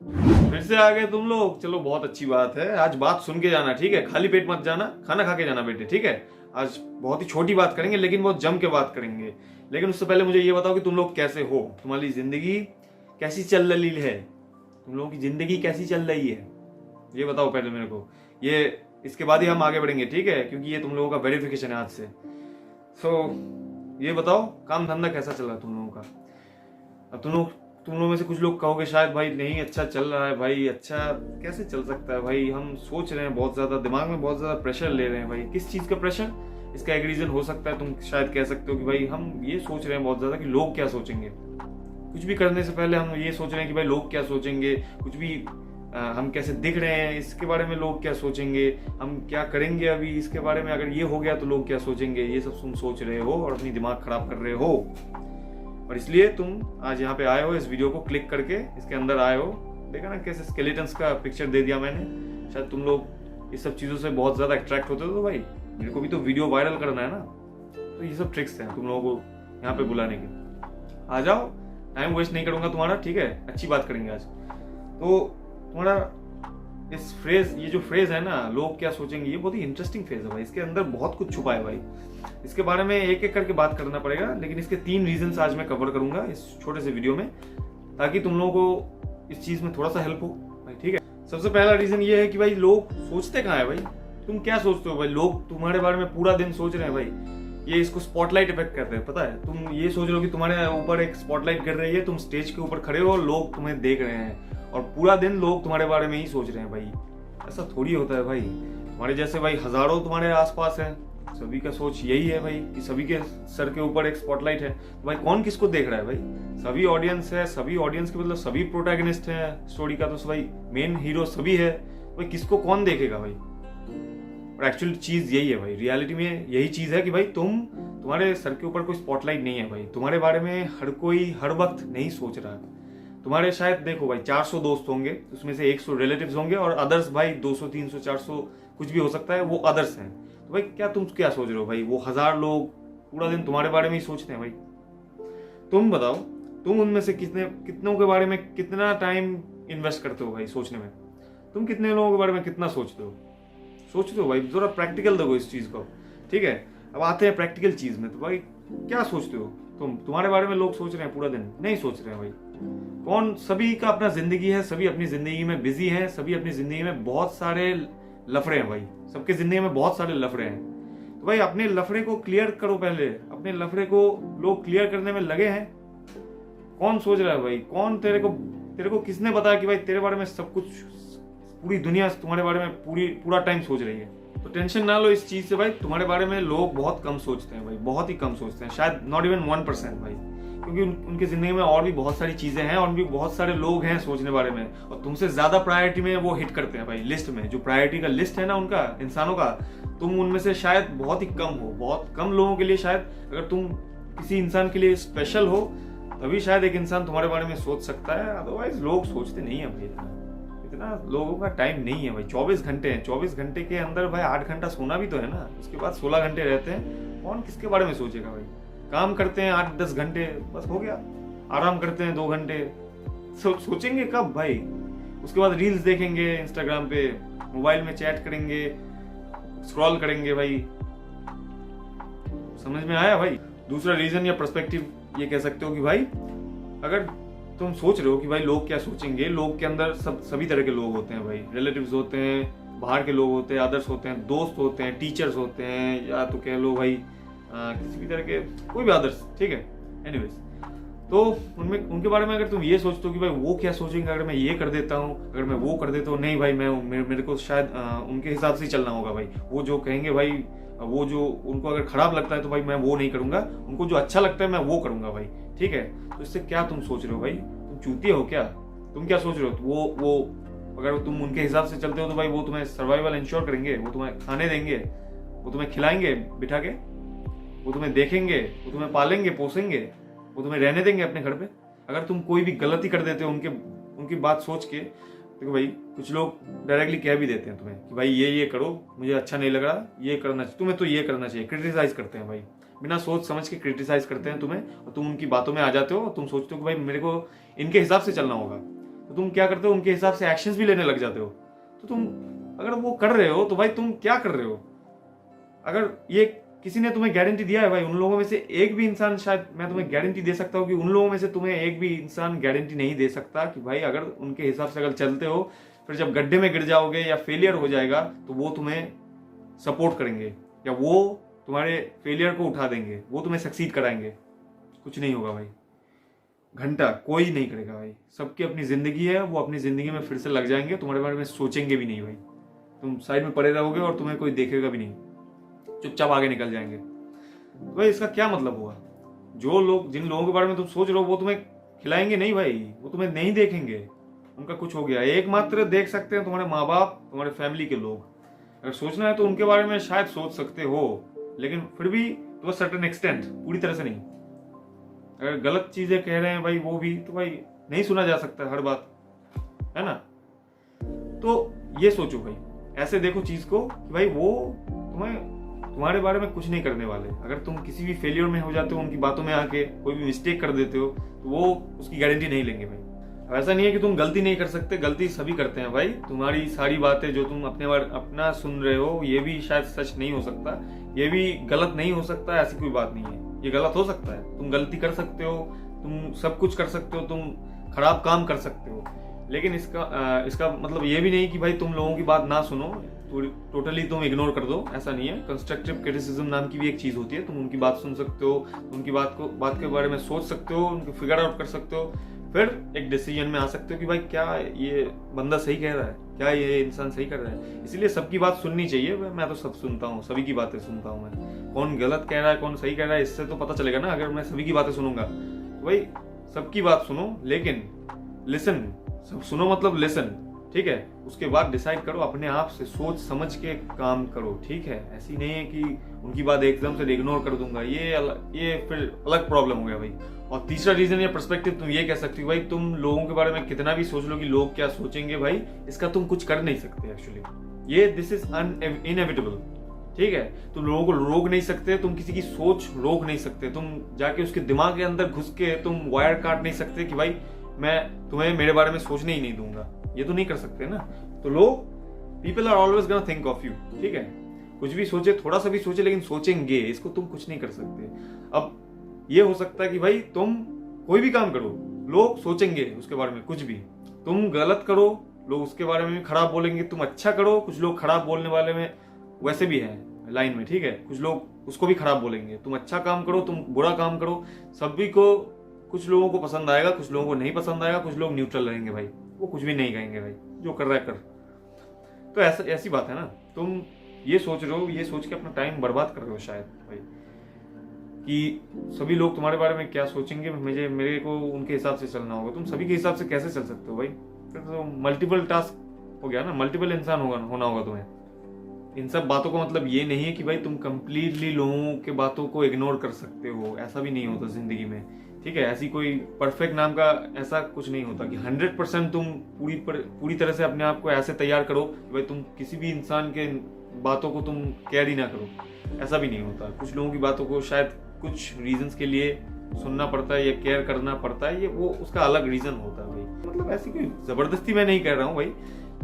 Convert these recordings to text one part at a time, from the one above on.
फिर से आ गए तुम लोग, चलो बहुत अच्छी बात है। आज बात सुन के जाना, ठीक है? खाली पेट मत जाना, खाना खा के जाना बेटे, ठीक है? आज बहुत ही छोटी बात करेंगे लेकिन बहुत जम के बात करेंगे। लेकिन उससे पहले मुझे ये बताओ कि तुम लोग कैसे हो, तुम्हारी जिंदगी कैसी चल रही है, तुम लोगों की जिंदगी कैसी चल रही है, ये बताओ पहले मेरे को। ये इसके बाद ही हम आगे बढ़ेंगे, ठीक है? क्योंकि ये तुम लोगों का वेरिफिकेशन है आज से। ये बताओ काम धंधा कैसा चल रहा है तुम लोगों का? अब तुम लोगों में से कुछ लोग कहोगे शायद भाई नहीं अच्छा चल रहा है भाई। अच्छा कैसे चल सकता है भाई, हम सोच रहे हैं बहुत ज्यादा, दिमाग में बहुत ज्यादा प्रेशर ले रहे हैं भाई। किस चीज का प्रेशर? इसका एक रीजन हो सकता है, तुम शायद कह सकते हो कि भाई हम ये सोच रहे हैं बहुत ज्यादा कि लोग क्या सोचेंगे। कुछ भी करने से पहले हम ये सोच रहे हैं कि भाई लोग क्या सोचेंगे। कुछ भी हम कैसे दिख रहे हैं इसके बारे में लोग क्या सोचेंगे। हम क्या करेंगे अभी इसके बारे में, अगर ये हो गया तो लोग क्या सोचेंगे। ये सब तुम सोच रहे हो और अपनी दिमाग खराब कर रहे हो, और इसलिए तुम आज यहाँ पे आए हो, इस वीडियो को क्लिक करके इसके अंदर आए हो। देखा ना कैसे स्केलेटन्स का पिक्चर दे दिया मैंने। शायद तुम लोग इस सब चीज़ों से बहुत ज़्यादा अट्रैक्ट होते हो, तो भाई मेरे को भी तो वीडियो वायरल करना है ना। तो ये सब ट्रिक्स हैं तुम लोगों को यहाँ पे बुलाने के। आ जाओ, टाइम वेस्ट नहीं करूंगा तुम्हारा, ठीक है? अच्छी बात करेंगे आज। तो तुम्हारा इस फ्रेज, ये जो फ्रेज है ना लोग क्या सोचेंगे, ये बहुत ही इंटरेस्टिंग फेज है भाई। इसके अंदर बहुत कुछ छुपा है भाई। इसके बारे में एक एक करके बात करना पड़ेगा, लेकिन इसके 3 रीजंस आज मैं कवर करूंगा इस छोटे से वीडियो में, ताकि तुम लोगों को इस चीज में थोड़ा सा हेल्प हो भाई, ठीक है? सबसे पहला रीजन ये है कि भाई लोग सोचते कहाँ है भाई। तुम क्या सोचते हो भाई? लोग तुम्हारे बारे में पूरा दिन सोच रहे हैं भाई। ये इसको स्पॉटलाइट इफेक्ट कहते हैं, पता है? तुम ये सोच रहे हो कि तुम्हारे ऊपर एक स्पॉटलाइट गिर रही है, तुम स्टेज के ऊपर खड़े हो, लोग तुम्हें देख रहे हैं और पूरा दिन लोग तुम्हारे बारे में ही सोच रहे हैं भाई। ऐसा थोड़ी होता है भाई। तुम्हारे जैसे भाई हजारों तुम्हारे आसपास हैं, सभी का सोच यही है भाई कि सभी के सर के ऊपर एक स्पॉटलाइट है। तो भाई कौन किसको देख रहा है भाई? सभी ऑडियंस है, सभी ऑडियंस के मतलब सभी प्रोटैगनिस्ट हैं स्टोरी का, तो भाई मेन हीरो सभी है। भाई किसको कौन देखेगा भाई? और एक्चुअल चीज यही है भाई, रियलिटी में यही चीज है कि भाई तुम्हारे सर के ऊपर कोई स्पॉटलाइट नहीं है भाई। तुम्हारे बारे में हर कोई हर वक्त नहीं सोच रहा है। तुम्हारे शायद देखो भाई 400 दोस्त होंगे, उसमें से 100 रिलेटिव्स होंगे और अदर्स भाई 200 300 400 कुछ भी हो सकता है, वो अदर्स हैं। तो भाई तुम क्या सोच रहे हो भाई? वो 1000 लोग पूरा दिन तुम्हारे बारे में ही सोचते हैं भाई। तुम बताओ, तुम उनमें से कितनों के बारे में कितना टाइम इन्वेस्ट करते हो भाई सोचने में? तुम कितने लोगों के बारे में कितना सोचते हो भाई? जरा प्रैक्टिकल देखो इस चीज को, ठीक है? अब आते हैं प्रैक्टिकल चीज में। तो भाई क्या सोचते हो तुम्हारे बारे में लोग सोच रहे हैं पूरा दिन? नहीं सोच रहे हैं भाई। कौन? सभी का अपना जिंदगी है, सभी अपनी जिंदगी में बिजी हैं, सभी अपनी जिंदगी में बहुत सारे लफड़े हैं भाई। सबके जिंदगी में बहुत सारे लफड़े हैं। तो भाई अपने लफड़े को क्लियर करो पहले। अपने लफड़े को लोग क्लियर करने में लगे हैं। कौन सोच रहा है भाई? कौन तेरे को किसने बताया कि भाई तेरे बारे में सब कुछ, पूरी दुनिया तुम्हारे बारे में पूरा टाइम सोच रही है? तो टेंशन ना लो इस चीज से भाई। तुम्हारे बारे में लोग बहुत कम सोचते हैं भाई, बहुत ही कम सोचते हैं, शायद नॉट इवन 1% भाई। क्योंकि उनकी जिंदगी में और भी बहुत सारी चीजें हैं और भी बहुत सारे लोग हैं सोचने बारे में, और तुमसे ज्यादा प्रायोरिटी में वो हिट करते हैं भाई। लिस्ट में जो प्रायोरिटी का लिस्ट है ना उनका, इंसानों का, तुम उनमें से शायद बहुत ही कम हो। बहुत कम लोगों के लिए शायद, अगर तुम किसी इंसान के लिए स्पेशल हो तभी शायद एक इंसान तुम्हारे बारे में सोच सकता है। अदरवाइज लोग सोचते नहीं है भाई। इतना लोगों का टाइम नहीं है भाई। 24 घंटे हैं, 24 घंटे के अंदर भाई 8 घंटा सोना भी तो है ना, उसके बाद 16 घंटे रहते हैं। कौन किसके बारे में सोचेगा भाई? काम करते हैं 8-10 घंटे, बस हो गया। आराम करते हैं 2 घंटे, सोचेंगे कब भाई? उसके बाद रील्स देखेंगे इंस्टाग्राम पे, मोबाइल में चैट करेंगे, स्क्रॉल करेंगे भाई। समझ में आया भाई? दूसरा रीजन या पर्सपेक्टिव ये कह सकते हो कि भाई अगर तुम सोच रहे हो कि भाई लोग क्या सोचेंगे, लोग के अंदर सभी तरह के लोग होते हैं भाई। रिलेटिव्स होते हैं, बाहर के लोग होते हैं, अदर्स होते हैं, दोस्त होते हैं, टीचर्स होते हैं, या तो कह लो भाई किसी भी तरह के कोई भी अदर्स, ठीक है? एनीवेज, तो उनके बारे में अगर तुम ये सोचते हो कि भाई वो क्या सोचेंगे अगर मैं ये कर देता हूँ, अगर मैं वो कर देता हूँ, नहीं भाई मेरे को शायद उनके हिसाब से ही चलना होगा भाई। वो जो कहेंगे भाई, वो जो उनको अगर खराब लगता है तो भाई मैं वो नहीं करूंगा, उनको जो अच्छा लगता है मैं वो करूंगा भाई, ठीक है? तो इससे क्या तुम सोच रहे हो भाई? तुम चूतिए हो क्या? तुम क्या सोच रहे हो? वो अगर तुम उनके हिसाब से चलते हो तो भाई वो तुम्हें सर्वाइवल इंश्योर करेंगे, वो तुम्हें खाने देंगे, वो तुम्हें खिलाएंगे बिठा के, वो तुम्हें देखेंगे, वो तुम्हें पालेंगे पोसेंगे, वो तुम्हें रहने देंगे अपने घर पे? अगर तुम कोई भी गलती कर देते हो उनकी बात सोच के, देखो भाई कुछ लोग डायरेक्टली कह भी देते हैं तुम्हें कि भाई ये करो, मुझे अच्छा नहीं लग रहा, ये करना चाहिए तुम्हें, तो ये करना चाहिए। क्रिटिसाइज करते हैं भाई, बिना सोच समझ के क्रिटिसाइज करते हैं तुम्हें, और तुम उनकी बातों में आ जाते हो और तुम सोचते हो कि भाई मेरे को इनके हिसाब से चलना होगा। तो तुम क्या करते हो, उनके हिसाब से एक्शंस भी लेने लग जाते हो। तो तुम अगर वो कर रहे हो तो भाई तुम क्या कर रहे हो? अगर ये किसी ने तुम्हें गारंटी दिया है भाई, उन लोगों में से एक भी इंसान, शायद मैं तुम्हें गारंटी दे सकता हूँ कि उन लोगों में से तुम्हें एक भी इंसान गारंटी नहीं दे सकता कि भाई अगर उनके हिसाब से अगर चलते हो, फिर जब गड्ढे में गिर जाओगे या फेलियर हो जाएगा तो वो तुम्हें सपोर्ट करेंगे या वो तुम्हारे फेलियर को उठा देंगे, वो तुम्हें सक्सीड कराएंगे। कुछ नहीं होगा भाई, घंटा कोई नहीं करेगा भाई। सबकी अपनी जिंदगी है, वो अपनी जिंदगी में फिर से लग जाएंगे, तुम्हारे बारे में सोचेंगे भी नहीं भाई। तुम साइड में पड़े रहोगे और तुम्हें कोई देखेगा भी नहीं, चुपचाप आगे निकल जाएंगे। तो भाई इसका क्या मतलब हुआ? जो लोग, जिन लोगों के बारे में तुम सोच रहे हो वो तुम्हें खिलाएंगे नहीं भाई, वो तुम्हें नहीं देखेंगे, उनका कुछ हो गया। एकमात्र देख सकते हैं तुम्हारे माँ बाप, तुम्हारे फैमिली के लोग। अगर सोचना है तो उनके बारे में शायद सोच सकते हो, लेकिन फिर भी टू अ सर्टेन एक्सटेंट, पूरी तरह से नहीं। अगर गलत चीजें कह रहे हैं भाई वो भी, तो भाई नहीं सुना जा सकता हर बात, है ना? तो ये सोचो भाई, ऐसे देखो चीज को कि भाई वो तुम्हारे बारे में कुछ नहीं करने वाले। अगर तुम किसी भी फेलियर में हो जाते हो, उनकी बातों में आके कोई भी मिस्टेक कर देते हो, तो वो उसकी गारंटी नहीं लेंगे भाई। अब ऐसा नहीं है कि तुम गलती नहीं कर सकते, गलती सभी करते हैं भाई। तुम्हारी सारी बातें जो तुम अपना सुन रहे हो, ये भी शायद सच नहीं हो सकता, ये भी गलत नहीं हो सकता, ऐसी कोई बात नहीं है। ये गलत हो सकता है, तुम गलती कर सकते हो, तुम सब कुछ कर सकते हो, तुम खराब काम कर सकते हो, लेकिन इसका मतलब ये भी नहीं कि भाई तुम लोगों की बात ना सुनो, टोटली तुम इग्नोर कर दो, ऐसा नहीं है। कंस्ट्रक्टिव क्रिटिसिज्म नाम की भी एक चीज होती है, तुम उनकी बात सुन सकते हो, उनकी बात के बारे में सोच सकते हो, उनको फिगर आउट कर सकते हो, फिर एक डिसीजन में आ सकते हो कि भाई क्या ये बंदा सही कह रहा है, क्या ये इंसान सही कर रहा है। इसीलिए सबकी बात सुननी चाहिए। मैं तो सब सुनता हूँ, सभी की बातें सुनता हूँ मैं। कौन गलत कह रहा है, कौन सही कह रहा है, इससे तो पता चलेगा ना। अगर मैं सभी की बातें सुनूंगा तो भाई सबकी बात सुनो, लेकिन लिसन, सब सुनो मतलब लिसन, ठीक है? उसके बाद डिसाइड करो, अपने आप से सोच समझ के काम करो, ठीक है? ऐसी नहीं है कि उनकी बात एकदम से इग्नोर कर दूंगा, ये फिर अलग प्रॉब्लम हो गया भाई। और तीसरा रीजन या पर्सपेक्टिव तुम ये कह सकती हो भाई, तुम लोगों के बारे में कितना भी सोच लो कि लोग क्या सोचेंगे, भाई इसका तुम कुछ कर नहीं सकते एक्चुअली। ये दिस इज इनएविटेबल, ठीक है? तुम लोगों को रोक नहीं सकते, तुम किसी की सोच रोक नहीं सकते, तुम जाके उसके दिमाग के अंदर घुस के तुम वायर काट नहीं सकते कि भाई मैं तुम्हें मेरे बारे में सोचने ही नहीं दूंगा। ये तो नहीं कर सकते ना। तो लोग, people are always gonna think of you, ठीक है? कुछ भी सोचे, थोड़ा सा भी सोचे, लेकिन सोचेंगे, इसको तुम कुछ नहीं कर सकते। अब ये हो सकता है कि भाई तुम कोई भी काम करो, लोग सोचेंगे उसके बारे में कुछ भी। तुम गलत करो, लोग उसके बारे में भी खराब बोलेंगे। तुम अच्छा करो, कुछ लोग खराब बोलने वाले में वैसे भी हैं लाइन में, ठीक है? कुछ लोग उसको भी खराब बोलेंगे। तुम अच्छा काम करो, तुम बुरा काम करो, सभी को, कुछ लोगों को पसंद आएगा, कुछ लोगों को नहीं पसंद आएगा, कुछ लोग न्यूट्रल रहेंगे भाई, वो कुछ भी नहीं कहेंगे भाई, जो कर रहा है कर। तो ऐसी बात है ना। तुम ये सोच रहे हो, ये सोच के अपना टाइम बर्बाद कर रहे हो शायद भाई, कि सभी लोग तुम्हारे बारे में क्या सोचेंगे, मेरे को उनके हिसाब से चलना होगा। तुम सभी के हिसाब से कैसे चल सकते हो भाई? फिर तो मल्टीपल टास्क हो गया ना, मल्टीपल इंसान होना होगा तुम्हें। इन सब बातों का मतलब ये नहीं है कि भाई तुम कंप्लीटली लोगों के बातों को इग्नोर कर सकते हो, ऐसा भी नहीं होता जिंदगी में, ठीक है? ऐसी कोई परफेक्ट नाम का ऐसा कुछ नहीं होता कि 100% तुम पूरी तरह से अपने आप को ऐसे तैयार करो कि भाई तुम किसी भी इंसान के बातों को तुम केयर ही ना करो, ऐसा भी नहीं होता। कुछ लोगों की बातों को शायद कुछ रीजंस के लिए सुनना पड़ता है या केयर करना पड़ता है, ये वो उसका अलग रीजन होता है भाई। मतलब ऐसी कोई जबरदस्ती मैं नहीं कह रहा हूँ भाई,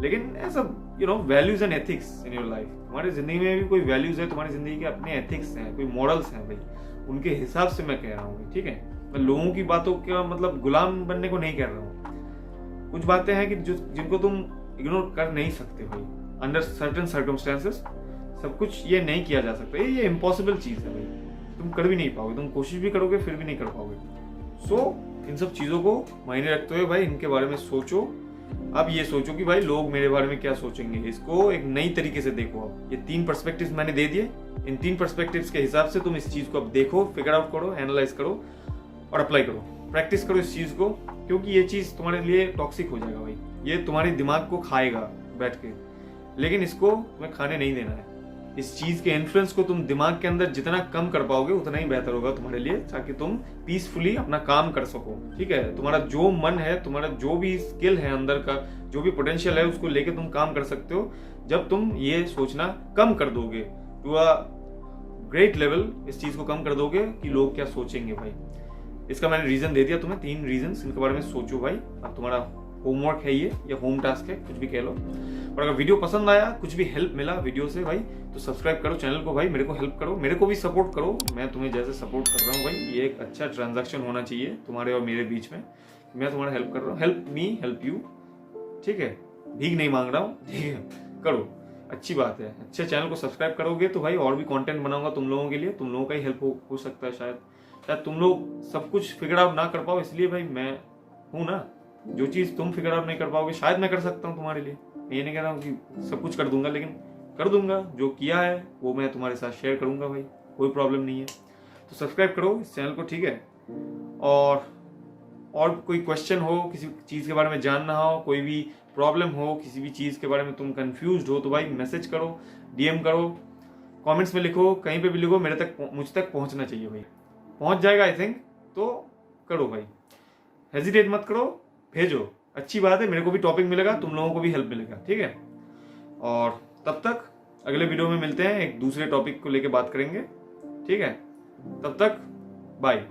लेकिन ऐसा values and ethics in your life. तुम्हारी जिंदगी में भी कोई वैल्यूज है, तुम्हारी जिंदगी के अपने एथिक्स हैं, कोई मॉरल्स हैं भाई, उनके हिसाब से मैं कह रहा हूँ, ठीक है? मैं लोगों की बातों का मतलब गुलाम बनने को नहीं कह रहा हूँ। कुछ बातें हैं कि जिनको तुम इग्नोर कर नहीं सकते भाई, अंडर सर्टेन सर्कमस्टेंसेस सब कुछ ये नहीं किया जा सकता। ये इम्पॉसिबल चीज है भाई, तुम कर भी नहीं पाओगे, तुम कोशिश भी करोगे फिर भी नहीं कर पाओगे। इन सब चीजों को मायने रखते हुए भाई इनके बारे में सोचो। अब ये सोचो कि भाई लोग मेरे बारे में क्या सोचेंगे, इसको एक नई तरीके से देखो। अब ये 3 पर्सपेक्टिव्स मैंने दे दिए, इन 3 पर्सपेक्टिव्स के हिसाब से तुम इस चीज को अब देखो, फिगर आउट करो, एनालाइज करो और अप्लाई करो, प्रैक्टिस करो इस चीज को, क्योंकि ये चीज तुम्हारे लिए टॉक्सिक हो जाएगा भाई, ये तुम्हारे दिमाग को खाएगा बैठ के, लेकिन इसको तुम्हें खाने नहीं देना है। इस चीज के इन्फ्लुएंस को तुम दिमाग के अंदर जितना कम कर पाओगे उतना ही बेहतर होगा तुम्हारे लिए, ताकि तुम पीसफुली अपना काम कर सको, ठीक है? तुम्हारा जो मन है, तुम्हारा जो भी स्किल है अंदर का, जो भी पोटेंशियल है, उसको लेके तुम काम कर सकते हो जब तुम ये सोचना कम कर दोगे टू अ ग्रेट लेवल। इस चीज को कम कर दोगे कि लोग क्या सोचेंगे भाई। इसका मैंने रीजन दे दिया तुम्हें, 3 रीजन, इनके बारे में सोचो भाई। अब तुम्हारा होमवर्क है ये या होम टास्क है, कुछ भी कह लो। और अगर वीडियो पसंद आया, कुछ भी हेल्प मिला वीडियो से भाई, तो सब्सक्राइब करो चैनल को भाई, मेरे को हेल्प करो, मेरे को भी सपोर्ट करो। मैं तुम्हें जैसे सपोर्ट कर रहा हूँ भाई, ये एक अच्छा ट्रांजैक्शन होना चाहिए तुम्हारे और मेरे बीच में। मैं तुम्हारा हेल्प कर रहा हूँ, हेल्प मी हेल्प यू, ठीक है। भीख नहीं मांग रहा हूँ, ठीक है, करो, अच्छी बात है। अच्छे चैनल को सब्सक्राइब करोगे तो भाई और भी कंटेंट बनाऊंगा तुम लोगों के लिए, तुम लोगों का ही हेल्प हो सकता है। शायद तुम लोग सब कुछ फिगर आउट ना कर पाओ, इसलिए भाई मैं हूं ना। जो चीज तुम फिगर आउट नहीं कर पाओगे शायद मैं कर सकता हूँ तुम्हारे लिए। मैं ये नहीं कह रहा हूँ कि सब कुछ कर दूंगा, लेकिन कर दूंगा। जो किया है वो मैं तुम्हारे साथ शेयर करूंगा भाई, कोई प्रॉब्लम नहीं है। तो सब्सक्राइब करो इस चैनल को, ठीक है। और कोई क्वेश्चन हो, किसी चीज के बारे में जानना हो, कोई भी प्रॉब्लम हो, किसी भी चीज के बारे में तुम कंफ्यूज हो, तो भाई मैसेज करो, डीएम करो, कमेंट्स में लिखो, कहीं पे भी लिखो, मुझ तक पहुंचना चाहिए भाई। पहुंच जाएगा आई थिंक, तो करो भाई, हेजिटेट मत करो, भेजो। अच्छी बात है, मेरे को भी टॉपिक मिलेगा, तुम लोगों को भी हेल्प मिलेगा, ठीक है। और तब तक अगले वीडियो में मिलते हैं, एक दूसरे टॉपिक को लेके बात करेंगे, ठीक है। तब तक बाय।